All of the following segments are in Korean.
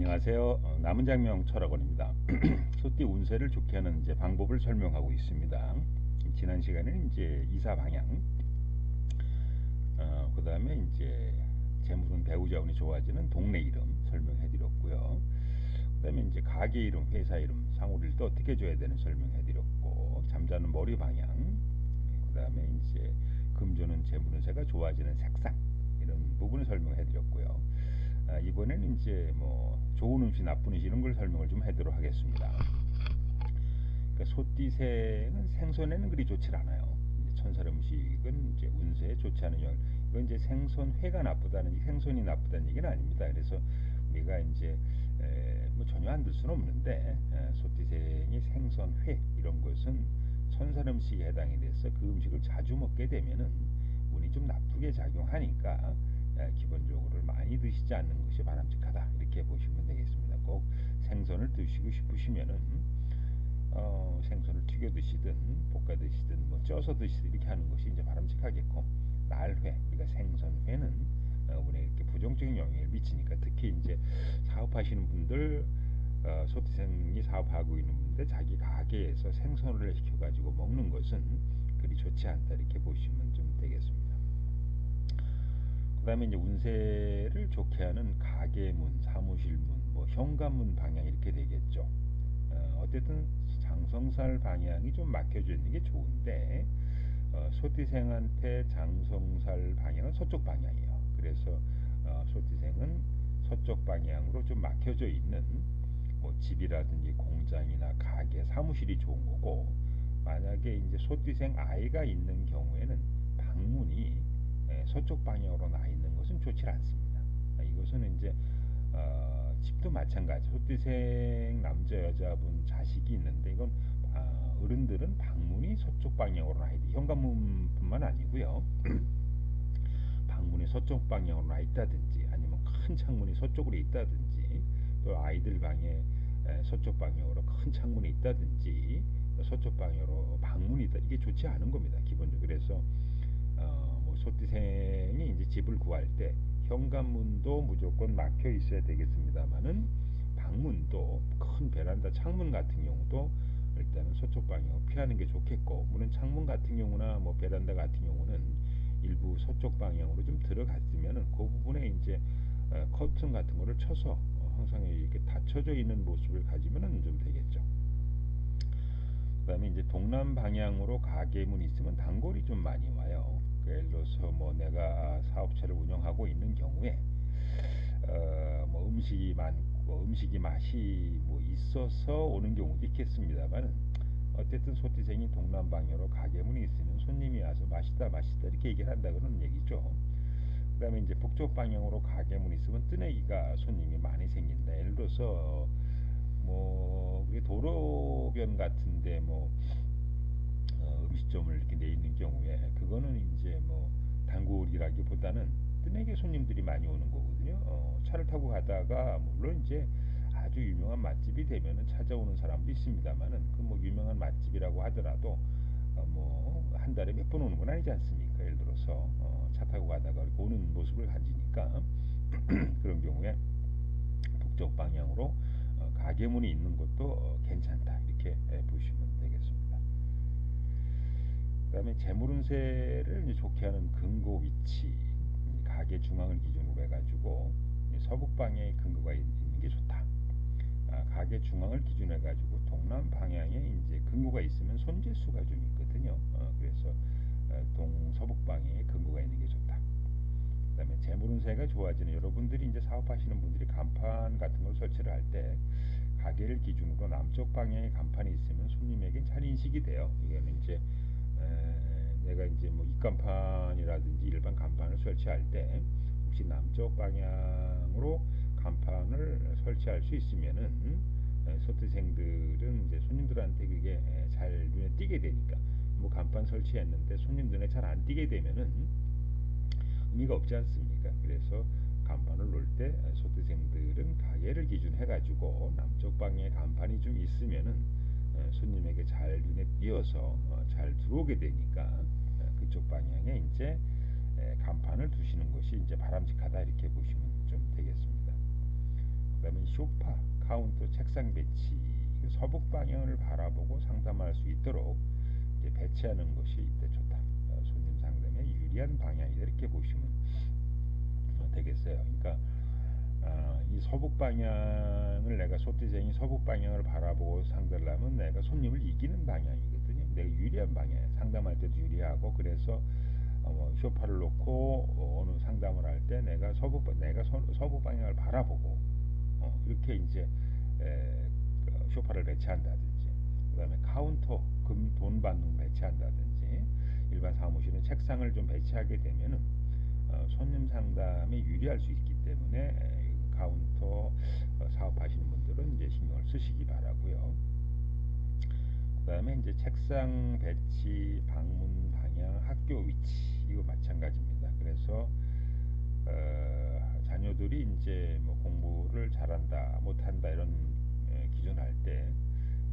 안녕하세요. 남은장명 철학원입니다. 소띠 운세를 좋게 하는 이제 방법을 설명하고 있습니다. 지난 시간에는 이제 이사 방향, 그 다음에 이제 재물은 배우자 운이 좋아지는 동네 이름 설명해드렸고요. 그 다음에 이제 가게 이름, 회사 이름, 상호를 또 어떻게 줘야 되는 설명해드렸고, 잠자는 머리 방향, 그 다음에 이제 금조는 재물운세가 좋아지는 색상 이런 부분을 설명해드렸고요. 이번에는 이제 뭐 좋은 음식, 나쁜 음식 이런 걸 설명을 좀 해도록 하겠습니다. 그러니까 소띠생은 생선에는 그리 좋지 않아요. 천살 음식은 이제 운세에 좋지 않은 영. 이건 이제 생선회가 나쁘다는, 생선이 나쁘다는 얘기는 아닙니다. 그래서 우리가 이제 뭐 전혀 안 들 수는 없는데, 소띠생이 생선회 이런 것은 천살 음식에 해당이 돼서 그 음식을 자주 먹게 되면은 운이 좀 나쁘게 작용하니까 기본적으로 많이 드시지 않는 것이 바람직하다 이렇게 보시면 되겠습니다. 꼭 생선을 드시고 싶으시면은 생선을 튀겨 드시든 볶아 드시든 뭐 쪄서 드시든 이렇게 하는 것이 이제 바람직하겠고, 날회, 우리가 생선회는 운에 이렇게 부정적인 영향을 미치니까, 특히 이제 사업하시는 분들, 소비생이 사업하고 있는 분들 자기 가게에서 생선을 시켜가지고 먹는 것은 그리 좋지 않다 이렇게 보시면 좀 되겠습니다. 그 다음에 이제 운세를 좋게 하는 가게문, 사무실문, 뭐 현관문 방향 이렇게 되겠죠. 어쨌든 장성살 방향이 좀 막혀져 있는 게 좋은데, 소띠생한테 장성살 방향은 서쪽 방향이에요. 그래서 소띠생은 서쪽 방향으로 좀 막혀져 있는 뭐 집이라든지 공장이나 가게, 사무실이 좋은 거고, 만약에 이제 소띠생 아이가 있는 경우에는 방문이 서쪽 방향으로 나 있는 것은 좋지 않습니다. 이것은 이제 집도 마찬가지. 소띠생 남자 여자분 자식이 있는데, 이건 어른들은 방문이 서쪽 방향으로 나 있다. 현관문뿐만 아니고요. 방문이 서쪽 방향으로 나 있다든지, 아니면 큰 창문이 서쪽으로 있다든지, 또 아이들 방에 서쪽 방향으로 큰 창문이 있다든지, 서쪽 방향으로 방문이 있다. 이게 좋지 않은 겁니다. 기본적으로. 그래서 뭐 소띠생이 이제 집을 구할 때 현관문도 무조건 막혀 있어야 되겠습니다만은, 방문도 큰 베란다 창문 같은 경우도 일단은 서쪽 방향 피하는 게 좋겠고, 물론 창문 같은 경우나 뭐 베란다 같은 경우는 일부 서쪽 방향으로 좀 들어갔으면은 그 부분에 이제 커튼 같은 거를 쳐서 항상 이렇게 닫혀져 있는 모습을 가지면은 좀 되겠죠. 그다음에 이제 동남 방향으로 가게문이 있으면 단골이 좀 많이 와요. 예를 들어서 뭐 내가 사업체를 운영하고 있는 경우에 뭐 음식이 많고 음식이 맛이 뭐 있어서 오는 경우도 있겠습니다만, 어쨌든 소띠생이 동남 방향으로 가게문이 있으면 손님이 와서 맛있다 맛있다 이렇게 얘기를 한다 그러는 얘기죠. 그다음에 이제 북쪽 방향으로 가게문이 있으면 뜨내기가 손님이 많이 생긴다. 예를 들어서 뭐 우리 도로변 같은데 뭐 음식점을 이렇게 내 있는 경우에, 그거는 이제 뭐 단골이라기보다는 뜨내기 손님들이 많이 오는 거거든요. 차를 타고 가다가 물론 이제 아주 유명한 맛집이 되면은 찾아오는 사람도 있습니다만은, 그 뭐 유명한 맛집이라고 하더라도 뭐 한 달에 몇 번 오는 건 아니지 않습니까? 예를 들어서 차 타고 가다가 오는 모습을 가지니까 그런 경우에 북쪽 방향으로 가게문이 있는 것도 괜찮다 이렇게 보시면 되겠습니다. 그다음에 재물운세를 이제 좋게 하는 근거 위치, 가게 중앙을 기준으로 해가지고 서북 방향에 근거가 있는 게 좋다. 가게 중앙을 기준으로 해가지고 동남 방향에 이제 근거가 있으면 손재수가 좀 있거든요. 그래서 동서북 방향에 근거가 있는 게 좋다. 그다음에 재물운세가 좋아지는, 여러분들이 이제 사업하시는 분들이 간판 같은 걸 설치를 할 때 가게를 기준으로 남쪽 방향에 간판이 있으면 손님에겐 잘 인식이 돼요. 이거는 이제 내가 이제 뭐 입간판이라든지 일반 간판을 설치할 때 혹시 남쪽 방향으로 간판을 설치할 수 있으면은 소띠생들은 이제 손님들한테 그게 잘 눈에 띄게 되니까, 뭐 간판 설치했는데 손님 눈에 잘 안 띄게 되면은 의미가 없지 않습니까? 그래서 간판을 놓을 때 소띠생들은 가게를 기준해 가지고 남쪽 방향에 간판이 좀 있으면은 손님에게 잘 눈에 띄어서 잘 들어오게 되니까 그쪽 방향에 이제 간판을 두시는 것이 이제 바람직하다 이렇게 보시면 좀 되겠습니다. 그다음에 소파, 카운터, 책상 배치, 서북 방향을 바라보고 상담할 수 있도록 이제 배치하는 것이 이때 좋다. 손님 상담에 유리한 방향이다 이렇게 보시면 되겠어요. 그러니까 이 서북 방향을 내가 소띠생이 서북 방향을 바라보고 상대를 하면 내가 손님을 이기는 방향이거든요. 내가 유리한 방향, 상담할 때도 유리하고 그래서 쇼파를 놓고 어느 상담을 할 때 내가 서북 방향을 바라보고 이렇게 이제 쇼파를 배치한다든지, 그다음에 카운터 돈 받는 배치한다든지, 일반 사무실은 책상을 좀 배치하게 되면은 손님 상담에 유리할 수 있기 때문에 카운터 사업하시는 분들은 이제 신경을 쓰시기 바라고요. 그다음에 이제 책상 배치, 방문 방향, 학교 위치 이거 마찬가지입니다. 그래서 자녀들이 이제 뭐 공부를 잘한다, 못한다 이런 기준할 때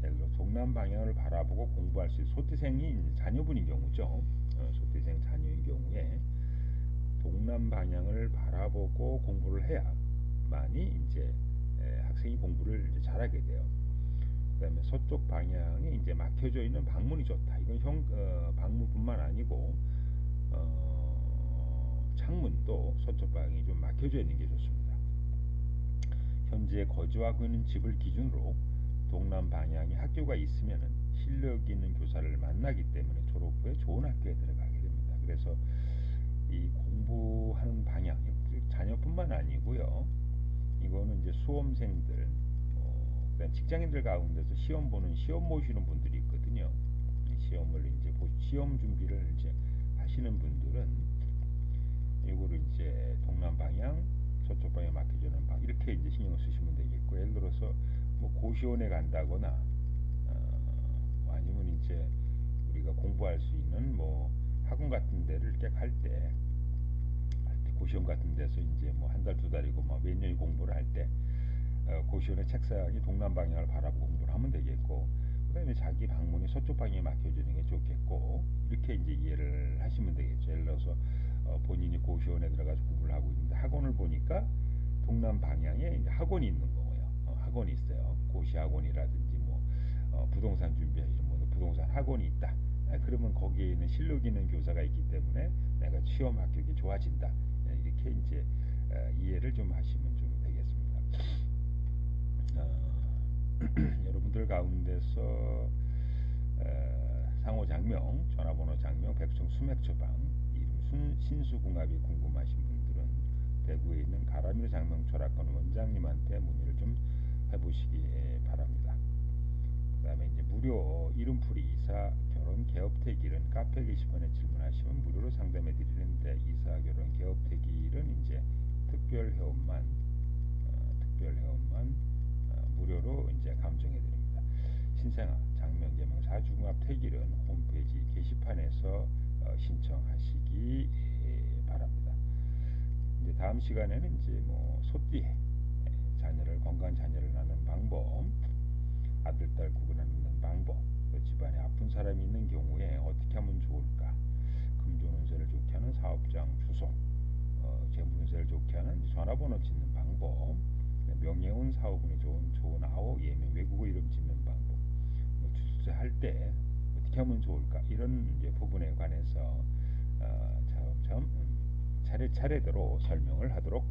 예를 들어 동남 방향을 바라보고 공부할 수 있는 소띠생이 자녀분인 경우죠. 소띠생 자녀인 경우에 동남 방향을 바라보고 공부를 해야만이 이제 학생이 공부를 이제 잘하게 돼요. 그다음에 서쪽 방향이 이제 막혀져 있는 방문이 좋다. 이건 방문뿐만 아니고 창문도 서쪽 방향이 좀 막혀져 있는 게 좋습니다. 현재 거주하고 있는 집을 기준으로 동남 방향에 학교가 있으면은 실력 있는 교사를 만나기 때문에 졸업 후에 좋은 학교에 들어가게 됩니다. 그래서 이 공부하는 방향, 자녀뿐만 아니고요. 이거는 이제 수험생들, 그다음 직장인들 가운데서 시험 보시는 분들이 있거든요. 시험을 이제 시험 준비를 이제 하시는 분들은 이거를 이제 동남 방향, 서쪽 방향 막혀주는 방 이렇게 이제 신경을 쓰시면 되겠고, 예를 들어서 뭐 고시원에 간다거나 아니면 이제 우리가 공부할 수 있는 뭐 학원 같은 데를 이렇게 갈 때 고시원 같은 데서 이제 뭐 한 달, 두 달이고 뭐 몇 년이 공부를 할 때 고시원의 책상이 동남 방향을 바라보고 공부를 하면 되겠고, 그다음에 자기 방문이 서쪽 방향에 막혀주는 게 좋겠고, 이렇게 이제 이해를 하시면 되겠죠. 예를 들어서 본인이 고시원에 들어가서 공부를 하고 있는데 학원을 보니까 동남 방향에 이제 학원이 있는 거예요. 학원이 있어요. 고시 학원이라든지 뭐 부동산 준비하시는 분들 부동산 학원이 있다. 그러면 거기에 있는 실력 있는 교사가 있기 때문에 내가 시험 합격이 좋아진다. 이렇게 이제 이해를 좀 하시면 좀 되겠습니다. 여러분들 가운데서 상호 장명, 전화번호 장명, 백성 수맥처방, 이름 신수궁합이 궁금하신 분들은 대구에 있는 가라미르 장명철학관 원장님한테 문의를 좀 해보시기 바랍니다. 그 다음에 이제 무료 이름풀이 이사 결혼 개업택일은 카페 게시판에 질문하시면 무료로 상담해 드리는데, 이사 결혼 개업택일은 이제 특별 회원만 무료로 이제 감정해 드립니다. 신생아 장명 개명 사주궁합 택일은 홈페이지 게시판에서 신청하시기 바랍니다. 이제 다음 시간에는 이제 뭐 소띠 건강한 자녀를 낳는 방법, 아들 딸 구분하는 방법, 집안에 아픈 사람이 있는 경우에 어떻게 하면 좋을까, 금전운세를 좋게 하는 사업장 주소, 재물운세를 좋게 하는 전화번호 짓는 방법, 명예운 사업운이 좋은 아호 예명 외국어 이름 짓는 방법, 주소세 할 때 어떻게 하면 좋을까, 이런 이제 부분에 관해서 차례차례대로 설명을 하도록